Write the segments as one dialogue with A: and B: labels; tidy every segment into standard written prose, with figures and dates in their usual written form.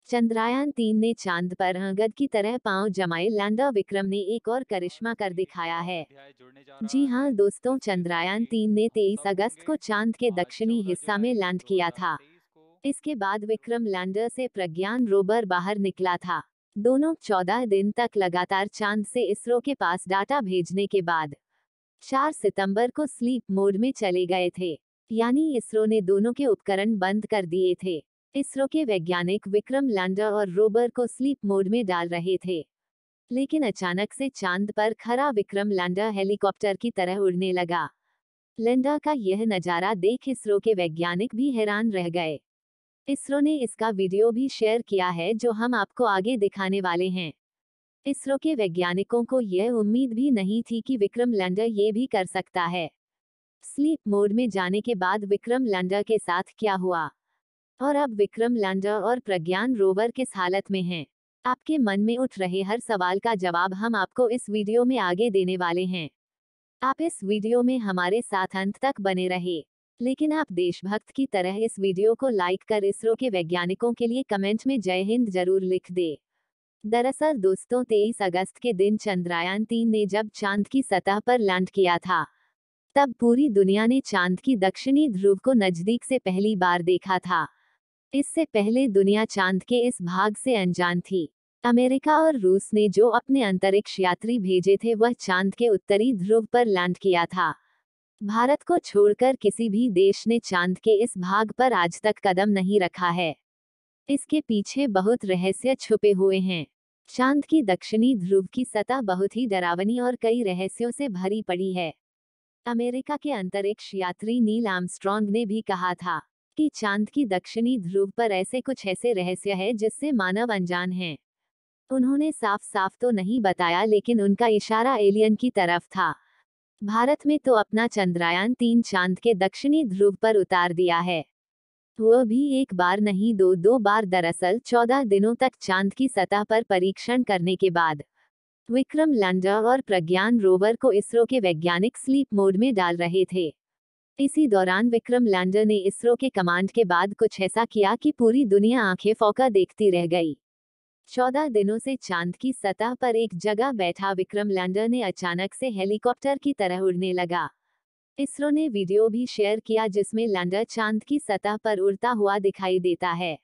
A: चंद्रयान 3 ने चांद पर गध की तरह पांव जमाए। लैंडर विक्रम ने एक और करिश्मा कर
B: ये
A: दिखाया
B: नया
A: है।
B: अध्याय जुड़ने जा
A: जी
B: रहा
A: हां
B: है,
A: दोस्तों,
B: जिसके साथ ही
A: चंद्रयान 3 ने
B: हम
A: 23
B: सब
A: अगस्त
B: होंगे
A: को चांद के
B: आज
A: दक्षिणी
B: 14
A: हिस्सा में
B: जुलाई
A: लैंड किया था।
B: 2023 को।
A: इसके बाद विक्रम लैंडर से प्रज्ञान रोवर बाहर निकला था। दोनों 14 दिन तक लगातार चांद से इसरो के पास डाटा भेजने के बाद 4 सितंबर को स्लीप मोड में चले गए थे। यानी इसरो ने दोनों के उपकरण बंद कर दिए थे। इसरो के वैज्ञानिक विक्रम लैंडर और रोवर को स्लीप मोड में डाल रहे थे। लेकिन अचानक से चांद पर खड़ा विक्रम लैंडर हेलीकॉप्टर की तरह उड़ने लगा। लैंडर का यह नजारा देख इसरो के वैज्ञानिक भी हैरान रह गए। इसरो ने इसका वीडियो भी शेयर किया है, जो हम आपको आगे दिखाने वाले हैं। इसरो के वैज्ञानिकों को यह उम्मीद भी नहीं थी कि विक्रम लैंडर ये भी कर सकता है। स्लीप मोड में जाने के बाद विक्रम लैंडर के साथ क्या हुआ, और अब विक्रम लैंडर और प्रज्ञान रोवर किस हालत में हैं? आपके मन में उठ रहे हर सवाल का जवाब हम आपको इस वीडियो में आगे देने वाले हैं। आप इस वीडियो में हमारे साथ अंत तक बने रहे। लेकिन आप देशभक्त की तरह इस वीडियो को लाइक कर इसरो के वैज्ञानिकों के लिए कमेंट में जय हिंद जरूर लिख दे। दरअसल दोस्तों, 23 अगस्त के दिन चंद्रयान 3 ने जब चांद की सतह पर लैंड किया था, तब पूरी दुनिया ने चांद की दक्षिणी ध्रुव को नजदीक से पहली बार देखा था। इससे पहले दुनिया चांद के इस भाग से अनजान थी। अमेरिका और रूस ने जो अपने अंतरिक्ष यात्री भेजे थे, वह चांद के उत्तरी ध्रुव पर लैंड किया था। भारत को छोड़कर किसी भी देश ने चांद के इस भाग पर आज तक कदम नहीं रखा है। इसके पीछे बहुत रहस्य छुपे हुए हैं। चांद की दक्षिणी ध्रुव की सतह बहुत ही डरावनी और कई रहस्यों से भरी पड़ी है। अमेरिका के अंतरिक्ष यात्री नील आर्मस्ट्रॉन्ग ने भी कहा था कि चांद की दक्षिणी ध्रुव पर ऐसे रहस्य है जिससे मानव अनजान है। उन्होंने साफ साफ तो नहीं बताया, लेकिन उनका इशारा एलियन की तरफ था। भारत में तो अपना चंद्रयान 3 चांद के दक्षिणी ध्रुव पर उतार दिया है। वह भी एक बार नहीं, दो बार। दरअसल 14 दिनों तक चांद की सतह पर परीक्षण करने के बाद विक्रम लैंडर और प्रज्ञान रोवर को इसरो के वैज्ञानिक स्लीप मोड में डाल रहे थे। इसी दौरान विक्रम लैंडर ने इसरो के कमांड के बाद कुछ ऐसा किया कि पूरी दुनिया आंखें फौका देखती रह गई। 14 दिनों से चांद की सतह पर एक जगह बैठा विक्रम लैंडर ने अचानक से हेलीकॉप्टर की तरह उड़ने लगा। इसरो ने वीडियो भी शेयर किया जिसमें लैंडर चांद की सतह पर उड़ता हुआ दिखाई देता है।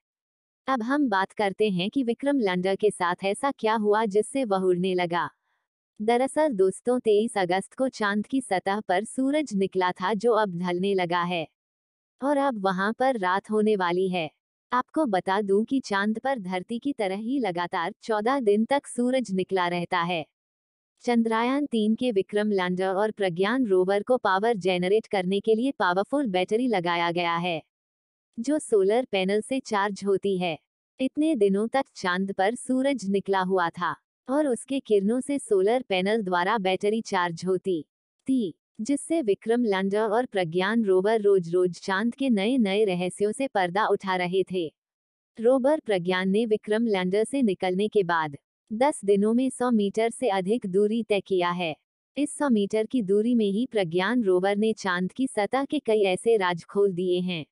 A: अब हम बात करते हैं कि विक्रम लैंडर के साथ ऐसा क्या हुआ जिससे वह उड़ने लगा। दरअसल दोस्तों, 23 अगस्त को चांद की सतह पर सूरज निकला था, जो अब ढलने लगा है और अब वहां पर रात होने वाली है। आपको बता दूं कि चांद पर धरती की तरह ही लगातार 14 दिन तक सूरज निकला रहता है। चंद्रयान 3 के विक्रम लैंडर और प्रज्ञान रोवर को पावर जेनरेट करने के लिए पावरफुल बैटरी लगाया गया है, जो सोलर पैनल से चार्ज होती है। इतने दिनों तक चांद पर सूरज निकला हुआ था और उसके किरणों से सोलर पैनल द्वारा बैटरी चार्ज होती थी, जिससे विक्रम लैंडर और प्रज्ञान रोवर रोज रोज चांद के नए नए रहस्यों से पर्दा उठा रहे थे। रोवर प्रज्ञान ने विक्रम लैंडर से निकलने के बाद 10 दिनों में 100 मीटर से अधिक दूरी तय किया है। इस 100 मीटर की दूरी में ही प्रज्ञान रोवर ने चांद की सतह के कई ऐसे राज खोल दिए हैं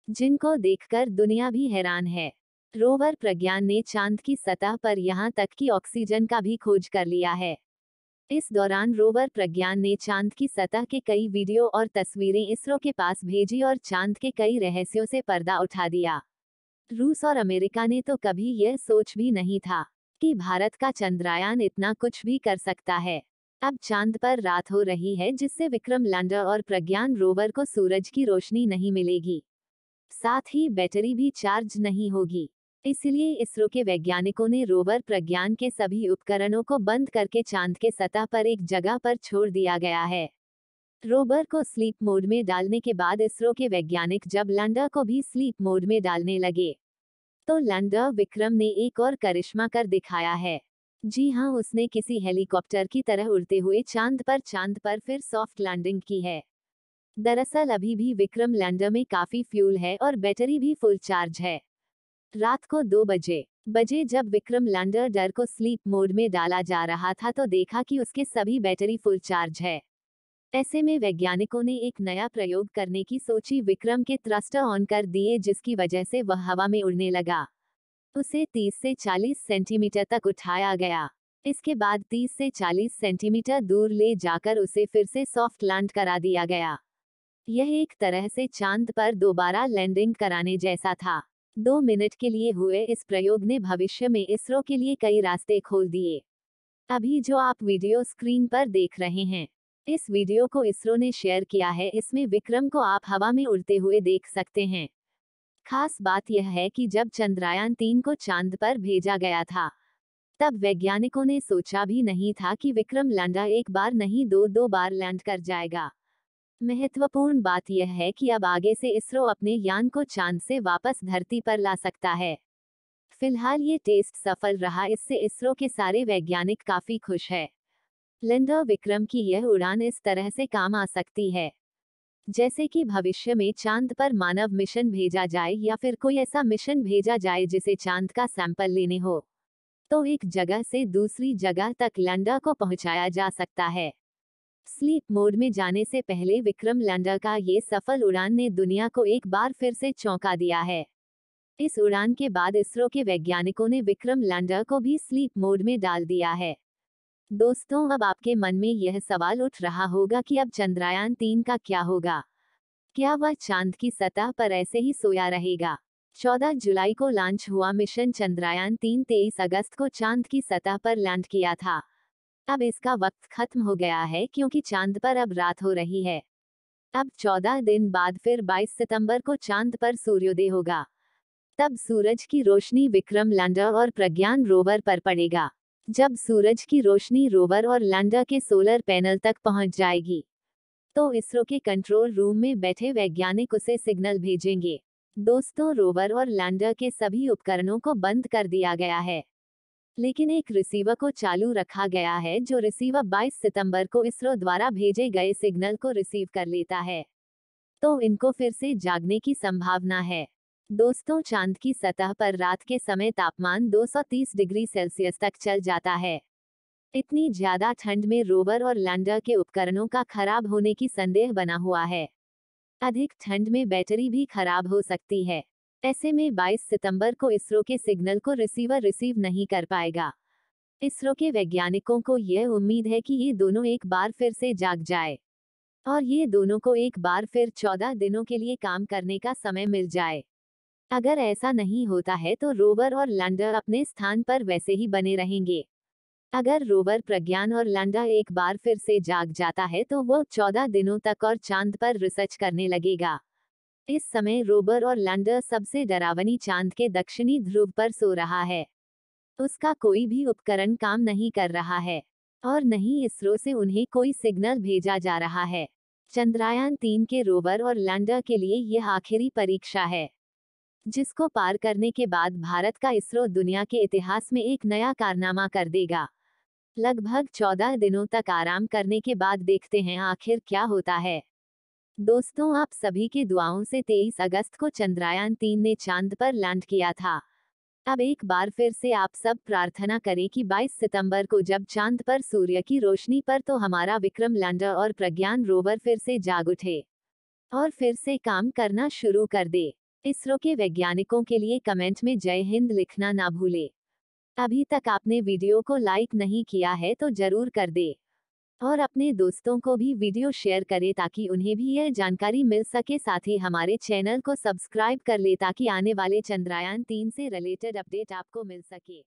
A: जिनको देखकर दुनिया भी हैरान है। रोवर प्रज्ञान ने चांद की सतह पर यहां तक कि ऑक्सीजन का भी खोज कर लिया है। इस दौरान रोवर प्रज्ञान ने चांद की सतह के कई वीडियो और तस्वीरें इसरो के पास भेजी और चांद के कई रहस्यों से पर्दा उठा दिया। रूस और अमेरिका ने तो कभी यह सोच भी नहीं था कि भारत का चंद्रयान इतना कुछ भी कर सकता है। अब चांद पर रात हो रही है, जिससे विक्रम लैंडर और प्रज्ञान रोवर को सूरज की रोशनी नहीं मिलेगी, साथ ही बैटरी भी चार्ज नहीं होगी। इसलिए इसरो के वैज्ञानिकों ने रोवर प्रज्ञान के सभी उपकरणों को बंद करके चांद के सतह पर एक जगह पर छोड़ दिया गया है। रोवर को स्लीप मोड में डालने के बाद इसरो के वैज्ञानिक जब लैंडर को भी स्लीप मोड में डालने लगे, तो लैंडर विक्रम ने एक और करिश्मा कर दिखाया है। जी हां, उसने किसी हेलीकॉप्टर की तरह उड़ते हुए चांद पर फिर सॉफ्ट लैंडिंग की है। दरअसल अभी भी विक्रम लैंडर में काफी फ्यूल है और बैटरी भी फुल चार्ज है। रात को 2 बजे जब विक्रम लैंडर डर को स्लीप मोड में डाला जा रहा था, तो देखा कि उसके सभी बैटरी फुल चार्ज है। ऐसे में वैज्ञानिकों ने एक नया प्रयोग करने की सोची। विक्रम के थ्रस्टर ऑन कर दिए, जिसकी वजह से वह हवा में उड़ने लगा। उसे 30 से 40 सेंटीमीटर तक उठाया गया। इसके बाद 30 से 40 सेंटीमीटर दूर ले जाकर उसे फिर से सॉफ्ट लैंड करा दिया गया। यह एक तरह से चांद पर दोबारा लैंडिंग कराने जैसा था। 2 मिनट के लिए हुए इस प्रयोग ने भविष्य में इसरो के लिए कई रास्ते खोल दिए। अभी जो आप वीडियो स्क्रीन पर देख रहे हैं, इस वीडियो को इसरो ने शेयर किया है। इसमें विक्रम को आप हवा में उड़ते हुए देख सकते हैं। खास बात यह है कि जब चंद्रयान 3 को चांद पर भेजा गया था, तब वैज्ञानिकों ने सोचा भी नहीं था कि विक्रम लैंडर एक बार नहीं दो बार लैंड कर जाएगा। महत्वपूर्ण बात यह है कि अब आगे से इसरो अपने यान को चांद से वापस धरती पर ला सकता है। फिलहाल ये टेस्ट सफल रहा, इससे इसरो के सारे वैज्ञानिक काफी खुश है। लैंडर विक्रम की यह उड़ान इस तरह से काम आ सकती है जैसे कि भविष्य में चांद पर मानव मिशन भेजा जाए या फिर कोई ऐसा मिशन भेजा जाए जिसे चांद का सैंपल लेने हो, तो एक जगह से दूसरी जगह तक लैंडर को पहुंचाया जा सकता है। स्लीप मोड में जाने से पहले विक्रम लैंडर का ये सफल उड़ान ने दुनिया को एक बार फिर से चौंका दिया है। इस उड़ान के बाद इसरो के वैज्ञानिकों ने विक्रम लैंडर को भी स्लीप मोड में डाल दिया है। दोस्तों, अब आपके मन में यह सवाल उठ रहा होगा कि अब चंद्रयान 3 का क्या होगा? क्या वह चांद की सतह पर ऐसे ही सोया रहेगा? 14 जुलाई को लॉन्च हुआ मिशन चंद्रयान 3 23 अगस्त को चांद की सतह पर लैंड किया था। अब इसका वक्त खत्म हो गया है क्योंकि चांद पर अब रात हो रही है। अब 14 दिन बाद फिर 22 सितंबर को चांद पर सूर्योदय होगा। तब सूरज की रोशनी विक्रम लैंडर और प्रज्ञान रोवर पर पड़ेगा। जब सूरज की रोशनी रोवर और लैंडर के सोलर पैनल तक पहुंच जाएगी, तो इसरो के कंट्रोल रूम में बैठे वैज्ञानिक उसे सिग्नल भेजेंगे। दोस्तों, रोवर और लैंडर के सभी उपकरणों को बंद कर दिया गया है, लेकिन एक रिसीवर को चालू रखा गया है जो रिसीवर 22 सितंबर को इसरो द्वारा भेजे गए सिग्नल को रिसीव कर लेता है। तो इनको फिर से जागने की संभावना है। दोस्तों, चांद की सतह पर रात के समय तापमान 230 डिग्री सेल्सियस तक चल जाता है। इतनी ज्यादा ठंड में रोवर और लैंडर के उपकरणों का खराब होने की संदेह बना हुआ है। अधिक ठंड में बैटरी भी खराब हो सकती है। ऐसे में 22 सितंबर को इसरो के सिग्नल को रिसीवर रिसीव नहीं कर पाएगा। इसरो के वैज्ञानिकों को यह उम्मीद है कि ये दोनों एक बार फिर से जाग जाए और ये दोनों को एक बार फिर 14 दिनों के लिए काम करने का समय मिल जाए। अगर ऐसा नहीं होता है तो रोवर और लैंडर अपने स्थान पर वैसे ही बने रहेंगे। अगर रोवर प्रज्ञान और लैंडर एक बार फिर से जाग जाता है तो वो 14 दिनों तक और चांद पर रिसर्च करने लगेगा। इस समय रोवर और लैंडर सबसे डरावनी चांद के दक्षिणी ध्रुव पर सो रहा है। उसका कोई भी उपकरण काम नहीं कर रहा है और नहीं इसरो से उन्हें कोई सिग्नल भेजा जा रहा है। चंद्रयान 3 के रोवर और लैंडर के लिए यह आखिरी परीक्षा है, जिसको पार करने के बाद भारत का इसरो दुनिया के इतिहास में एक नया कारनामा कर देगा। लगभग 14 दिनों तक आराम करने के बाद देखते हैं आखिर क्या होता है। दोस्तों, आप सभी की दुआओं से 23 अगस्त को चंद्रयान 3 ने चांद पर लैंड किया था। अब एक बार फिर से आप सब प्रार्थना करें कि 22 सितंबर को जब चांद पर सूर्य की रोशनी पर तो हमारा विक्रम लैंडर और प्रज्ञान रोवर फिर से जाग उठे और फिर से काम करना शुरू कर दे। इसरो के वैज्ञानिकों के लिए कमेंट में जय हिंद लिखना ना भूले। अभी तक आपने वीडियो को लाइक नहीं किया है तो जरूर कर दे और अपने दोस्तों को भी वीडियो शेयर करें ताकि उन्हें भी यह जानकारी मिल सके। साथ ही हमारे चैनल को सब्सक्राइब कर ले ताकि आने वाले चंद्रयान 3 से रिलेटेड अपडेट आपको मिल सके।